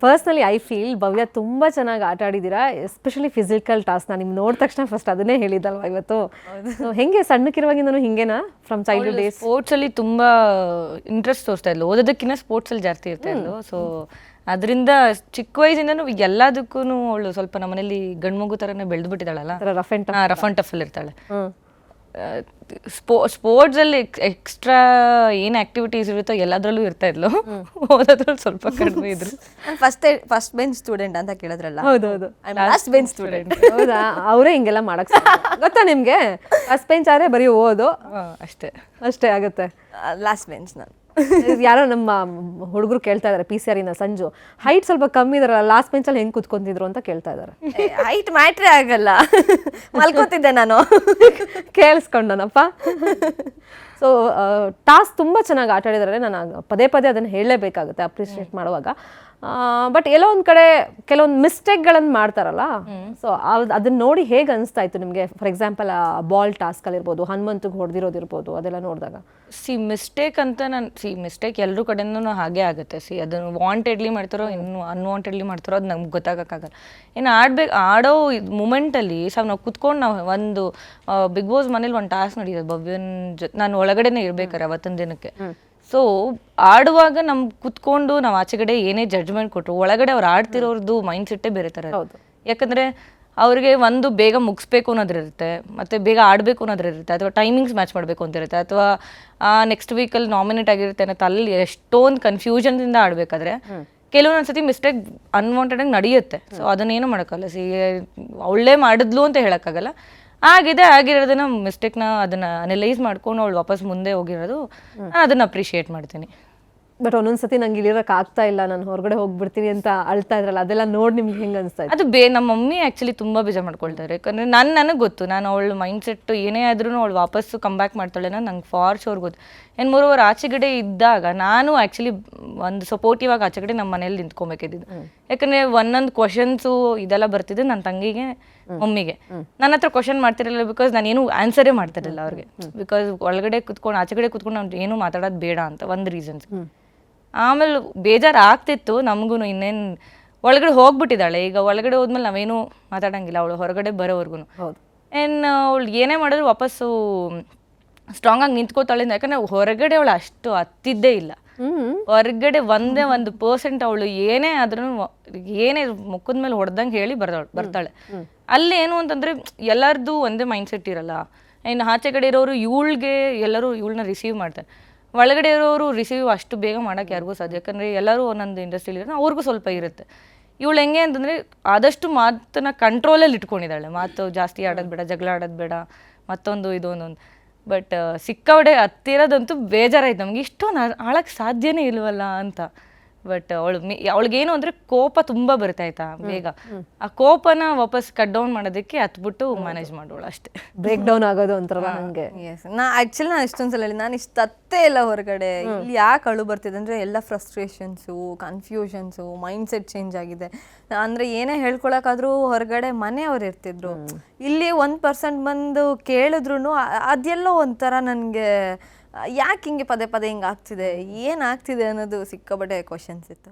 Personally I feel ಭವ್ಯ ತುಂಬ ಚೆನ್ನಾಗಿ ಆಟ ಆಡಿದ್ದೀರಾ, ಎಸ್ಪೆಷಲಿ ಫಿಸಿಕಲ್ ಟಾಸ್ಕ್. ನಾನು ನಿಮ್ಗೆ ನೋಡಿದ ತಕ್ಷಣ ಫಸ್ಟ್ ಅದನ್ನೇ ಹೇಳಿದ್ದಲ್ವಾ ಇವತ್ತು. So, ಹೆಂಗೆ ಸಣ್ಣಕ್ಕಿರುವಾಗಿಂದನೂ ಹಿಂಗೇನಾ ಫ್ರಮ್ ಚೈಲ್ಡ್ಹುಡ್ ಡೇಸ್? ಸ್ಪೋರ್ಟ್ಸಲ್ಲಿ ತುಂಬ ಇಂಟ್ರೆಸ್ಟ್ ತೋರಿಸ್ತಾ ಇದ್ಲು, ಓದೋದಕ್ಕಿಂತ ಸ್ಪೋರ್ಟ್ಸಲ್ಲಿ ಜಾಸ್ತಿ ಇರ್ತಾ ಇದ್ಲು. ಸೊ ಅದರಿಂದ ಚಿಕ್ಕ ವಯಸ್ಸಿಂದನೂ ಎಲ್ಲದಕ್ಕೂ ಅವಳು ಸ್ವಲ್ಪ ನಮ್ಮನೇಲಿ ಗಂಡು ಮಗು ಥರನೇ ಬೆಳೆದು ಬಿಟ್ಟಿದ್ದಾಳಲ್ಲ, ರಫ್ ಆ್ಯಂಡ್ ರಫ್ ಆ್ಯಂಡ್ ಟಫಲ್ಲಿ ಇರ್ತಾಳೆ. ಸ್ಪೋರ್ಟ್ಸಲ್ಲಿ ಎಕ್ಸ್ಟ್ರಾ ಏನು ಆಕ್ಟಿವಿಟೀಸ್ ಇರುತ್ತೋ ಎಲ್ಲದರಲ್ಲೂ ಇರ್ತಾ ಇದ್ಲು, ಓದೋದ್ರಲ್ಲಿ ಸ್ವಲ್ಪ ಕಡಿಮೆ ಇದ್ರು. ಫಸ್ಟ್ ಬೆಂಚ್ ಸ್ಟೂಡೆಂಟ್ ಅಂತ ಕೇಳಿದ್ರಲ್ಲ, ಹೌದೌದು, ಲಾಸ್ಟ್ ಬೆಂಚ್ ಸ್ಟೂಡೆಂಟ್. ಹೌದಾ? ಅವರೇ ಹಿಂಗೆಲ್ಲ ಮಾಡಕ್ ಗೊತ್ತಾ ನಿಮ್ಗೆ? ಫಸ್ಟ್ ಬೆಂಚ್ ಆದ್ರೆ ಬರೀ ಓದು ಅಷ್ಟೇ ಆಗುತ್ತೆ. ಲಾಸ್ಟ್ ಬೆಂಚ್ ನಾನು. ಯಾರೋ ನಮ್ಮ ಹುಡುಗರು ಕೇಳ್ತಾ ಇದಾರೆ, PCR ಇಂದ ಸಂಜು, ಹೈಟ್ ಸ್ವಲ್ಪ ಕಮ್ಮಿ ಇದಾರಲ್ಲ, ಲಾಸ್ಟ್ ಬೆಂಚಲ್ಲಿ ಹೆಂಗ್ ಕುತ್ಕೊಂತಿದ್ರು ಅಂತ ಕೇಳ್ತಾ ಇದಾರೆ. ಹೈಟ್ ಮ್ಯಾಟ್ರೇ ಆಗಲ್ಲ, ಮಲ್ಕೋತಿದ್ದೆ ನಾನು. ಕೇಳಿಸ್ಕೊಂಡನಪ್ಪ. ಸೊ ಟಾಸ್ಕ್ ತುಂಬ ಚೆನ್ನಾಗಿ ಆಟ ಆಡಿದರೆ ನಾನು ಪದೇ ಪದೇ ಅದನ್ನು ಹೇಳಲೇಬೇಕಾಗುತ್ತೆ ಅಪ್ರಿಷಿಯೇಟ್ ಮಾಡುವಾಗ. ಬಟ್ ಎಲ್ಲೋ ಒಂದು ಕಡೆ ಕೆಲವೊಂದು ಮಿಸ್ಟೇಕ್ಗಳನ್ನು ಮಾಡ್ತಾರಲ್ಲ, ಸೊ ಅದನ್ನ ನೋಡಿ ಹೇಗೆ ಅನಿಸ್ತಾ ಇತ್ತು ನಿಮಗೆ? ಫಾರ್ ಎಕ್ಸಾಂಪಲ್ ಬಾಲ್ ಟಾಸ್ಕಲ್ಲಿರ್ಬೋದು, ಹನುಮಂತಿಗೆ ಹೊಡೆದಿರೋದಿರ್ಬೋದು, ಅದೆಲ್ಲ ನೋಡಿದಾಗ ಮಿಸ್ಟೇಕ್ ಅಂತ ಮಿಸ್ಟೇಕ್ ಎಲ್ಲರೂ ಕಡೆಯಿಂದನೂ ಹಾಗೆ ಆಗುತ್ತೆ. ಅದನ್ನು ವಾಂಟೆಡ್ಲಿ ಮಾಡ್ತಾರೋ ಇನ್ನು ಅನ್ವಾಂಟೆಡ್ಲಿ ಮಾಡ್ತಾರೋ ಅದು ನಮ್ಗೆ ಗೊತ್ತಾಗೋಕ್ಕಾಗಲ್ಲ. ಇನ್ನು ಆಡೋ ಮೂಮೆಂಟಲ್ಲಿ ನಾವು ಕುತ್ಕೊಂಡು ನಾವು ಒಂದು ಬಿಗ್ ಬಾಸ್ ಮನೇಲಿ ಒಂದು ಟಾಸ್ಕ್ ನಡೀತದೆ ಭವ್ಯನ್ ನಾನು ಒಳಗಡೆನೇ ಇರ್ಬೇಕಾರೆ ಅವತ್ತೊಂದು ದಿನಕ್ಕೆ. ಸೊ ಆಡುವಾಗ ನಮ್ಗೆ ಕುತ್ಕೊಂಡು ನಾವು ಆಚೆಗಡೆ ಏನೇ ಜಡ್ಜ್ಮೆಂಟ್ ಕೊಟ್ಟರು, ಒಳಗಡೆ ಅವ್ರು ಆಡ್ತಿರೋರ್ದು ಮೈಂಡ್ ಸೆಟ್ಟೇ ಬೇರೆ ಥರ. ಯಾಕಂದರೆ ಅವ್ರಿಗೆ ಒಂದು ಬೇಗ ಮುಗಿಸ್ಬೇಕು ಅನ್ನೋದಿರುತ್ತೆ, ಮತ್ತು ಬೇಗ ಆಡಬೇಕು ಅನ್ನೋದಿರುತ್ತೆ, ಅಥವಾ ಟೈಮಿಂಗ್ಸ್ ಮ್ಯಾಚ್ ಮಾಡಬೇಕು ಅಂತ ಇರುತ್ತೆ, ಅಥವಾ ನೆಕ್ಸ್ಟ್ ವೀಕಲ್ಲಿ ನಾಮಿನೇಟ್ ಆಗಿರುತ್ತೆ ಅನ್ನೋ ಅಲ್ಲಿ ಎಷ್ಟೊಂದು ಕನ್ಫ್ಯೂಷನ್ದಿಂದ ಆಡಬೇಕಾದ್ರೆ ಕೆಲವೊಂದು ಸತಿ ಮಿಸ್ಟೇಕ್ ಅನ್ವಾಂಟೆಡಾಗಿ ನಡೆಯುತ್ತೆ. ಸೊ ಅದನ್ನೇನು ಮಾಡೋಕ್ಕಲ್ಲ. ಒಳ್ಳೆ ಮಾಡಿದ್ಲು ಅಂತ ಹೇಳೋಕ್ಕಾಗಲ್ಲ. ಆಗಿರೋದನ್ನ ಮಿಸ್ಟೇಕ್ನ ಅದನ್ನ ಅನಲೈಸ್ ಮಾಡ್ಕೊಂಡು ಅವಳು ವಾಪಸ್ ಮುಂದೆ ಹೋಗಿರೋದು, ನಾನು ಅದನ್ನ ಅಪ್ರಿಷಿಯೇಟ್ ಮಾಡ್ತೀನಿ. ಬಟ್ ಒಂದೊಂದ್ಸತಿ ನಂಗೆ ಇಲ್ಲಿರಕ್ಕೆ ಆಗ್ತಾ ಇಲ್ಲ, ನಾನು ಹೊರಗಡೆ ಹೋಗ್ಬಿಡ್ತೀನಿ ಅಂತ ಅಳ್ತಾ ಇದ್ರಲ್ಲ, ಅದೆಲ್ಲ ನೋಡಿ ನಿಮ್ಗೆ ಹೆಂಗೆ ಅನಿಸ್ತಾ ಇತ್ತು? ಅದು ನಮ್ಮ ಮಮ್ಮಿ ಆ್ಯಕ್ಚುಲಿ ತುಂಬ ಬೇಜಾರು ಮಾಡ್ಕೊಳ್ತಾರೆ. ಯಾಕಂದರೆ ನನಗೆ ಗೊತ್ತು, ನಾನು ಅವಳು ಮೈಂಡ್ ಸೆಟ್ ಏನೇ ಆದ್ರೂ ಅವಳು ವಾಪಸ್ಸು ಕಮ್ ಬ್ಯಾಕ್ ಮಾಡ್ತಾಳೆ ಅನ್ನೋದು ನಂಗೆ ಫಾರ್ ಶೋರ್ ಗೊತ್ತು. ಆ್ಯಂಡ್ ಮೂರವರ್ ಆಚೆಗಡೆ ಇದ್ದಾಗ ನಾನು ಆ್ಯಕ್ಚುಲಿ ಒಂದು ಸಪೋರ್ಟಿವ್ ಆಗಿ ಆಚೆಗಡೆ ನಮ್ಮ ಮನೇಲಿ ನಿಂತ್ಕೊಬೇಕಿದ್ದು. ಯಾಕಂದರೆ ಒಂದೊಂದು ಕ್ವಶನ್ಸು ಇದೆಲ್ಲ ಬರ್ತಿದ್ದು ನನ್ನ ತಂಗಿಗೆ ಮಮ್ಮಿಗೆ. ನನ್ನ ಹತ್ರ ಕ್ವಶನ್ ಮಾಡ್ತಿರಲಿಲ್ಲ, ಬಿಕಾಸ್ ನಾನೇನು ಆನ್ಸರೇ ಮಾಡ್ತಿರಲಿಲ್ಲ ಅವ್ರಿಗೆ. ಬಿಕಾಸ್ ಒಳಗಡೆ ಕುತ್ಕೊಂಡು ಆಚೆಗಡೆ ಕುತ್ಕೊಂಡು ನಾನು ಏನೂ ಮಾತಾಡೋದು ಬೇಡ ಅಂತ ಒಂದು ರೀಸನ್ಸ್. ಆಮೇಲೆ ಬೇಜಾರು ಆಗ್ತಿತ್ತು ನಮಗೂ, ಇನ್ನೇನು ಒಳಗಡೆ ಹೋಗ್ಬಿಟ್ಟಿದ್ದಾಳೆ. ಈಗ ಒಳಗಡೆ ಹೋದ್ಮೇಲೆ ನಾವೇನು ಮಾತಾಡೋಂಗಿಲ್ಲ ಅವಳು ಹೊರಗಡೆ ಬರೋವರೆಗೂ. ಏನು ಅವಳು ಏನೇ ಮಾಡಿದ್ರು ವಾಪಸ್ಸು ಸ್ಟ್ರಾಂಗಾಗಿ ನಿಂತ್ಕೋತಾಳೆ. ಯಾಕಂದರೆ ಹೊರಗಡೆ ಅವಳು ಅಷ್ಟು ಹತ್ತಿದ್ದೇ ಇಲ್ಲ. ಹೊರಗಡೆ 1% ಅವಳು ಏನೇ ಆದ್ರೂ ಏನೇ ಮುಖದ ಮೇಲೆ ಹೊಡೆದಂಗೆ ಹೇಳಿ ಬರ್ತಾಳೆ. ಅಲ್ಲಿ ಏನು ಅಂತಂದರೆ ಎಲ್ಲರದ್ದು ಒಂದೇ ಮೈಂಡ್ ಸೆಟ್ ಇರಲ್ಲ. ಇನ್ನು ಆಚೆ ಕಡೆ ಇರೋರು ಎಲ್ಲರೂ ಇವಳನ್ನ ರಿಸೀವ್ ಮಾಡ್ತಾರೆ, ಒಳಗಡೆ ಇರೋರು ರಿಸೀವ್ ಅಷ್ಟು ಬೇಗ ಮಾಡೋಕ್ಕೆ ಯಾರಿಗೂ ಸಾಧ್ಯ. ಯಾಕಂದರೆ ಎಲ್ಲರೂ ಒಂದೊಂದು ಇಂಡಸ್ಟ್ರಿಲಿ ಇರೋದು, ಅವ್ರಿಗೂ ಸ್ವಲ್ಪ ಇರುತ್ತೆ. ಇವಳು ಹೆಂಗೆ ಅಂತಂದರೆ ಆದಷ್ಟು ಮಾತನ್ನ ಕಂಟ್ರೋಲಲ್ಲಿ ಇಟ್ಕೊಂಡಿದ್ದಾಳೆ. ಮಾತು ಜಾಸ್ತಿ ಆಡೋದು ಬೇಡ, ಜಗಳ ಆಡೋದು ಬೇಡ, ಮತ್ತೊಂದು ಇದೊಂದೊಂದು. ಬಟ್ ಸಿಕ್ಕಾವಡೆ ಹತ್ತಿರೋದಂತೂ ಬೇಜಾರಾಯ್ತು ನಮ್ಗೆ, ಇಷ್ಟೊಂದು ಆಳಕ್ಕೆ ಸಾಧ್ಯನೇ ಇಲ್ವಲ್ಲ ಅಂತ. ಬಟ್ ಅವಳಿಗೇನು ಅಂದರೆ ಕೋಪ ತುಂಬ ಬರ್ತಾಯ್ತಾ ಬೇಗ. ಆ ಕೋಪನ ವಾಪಸ್ ಕಟ್ ಡೌನ್ ಮಾಡೋದಕ್ಕೆ ಹತ್ಬಿಟ್ಟು ಮ್ಯಾನೇಜ್ ಮಾಡೋಳು ಅಷ್ಟೇ. ಬ್ರೇಕ್ ಡೌನ್ ಆಗೋದು ಒಂಥರ ಹಂಗೆ. ಆ್ಯಕ್ಚುಲಿ ನಾನು ಇಷ್ಟೊಂದ್ಸಲ ಹೇಳಿ ನಾನು ಇಷ್ಟು ತತ್ತೇ ಇಲ್ಲ ಹೊರಗಡೆ. ಇಲ್ಲಿ ಯಾಕೆ ಅಳು ಬರ್ತಿದೆ ಅಂದರೆ ಎಲ್ಲ ಫ್ರಸ್ಟ್ರೇಷನ್ಸು, ಕನ್ಫ್ಯೂಷನ್ಸು, ಮೈಂಡ್ ಸೆಟ್ ಚೇಂಜ್ ಆಗಿದೆ. ಅಂದರೆ ಏನೇ ಹೇಳ್ಕೊಳಕ್ಕಾದ್ರೂ ಹೊರಗಡೆ ಮನೆಯವ್ರು ಇರ್ತಿದ್ರು, ಇಲ್ಲಿ 1% ಬಂದು ಕೇಳಿದ್ರು ಅದೆಲ್ಲೋ ಒಂಥರ ನನಗೆ ಯಾಕೆ ಹಿಂಗೆ ಪದೇ ಪದೇ ಹಿಂಗೆ ಆಗ್ತಿದೆ, ಏನಾಗ್ತಿದೆ ಅನ್ನೋದು ಸಿಕ್ಕಾಪಟ್ಟೆ ಕ್ವಶನ್ಸ್ ಇತ್ತು.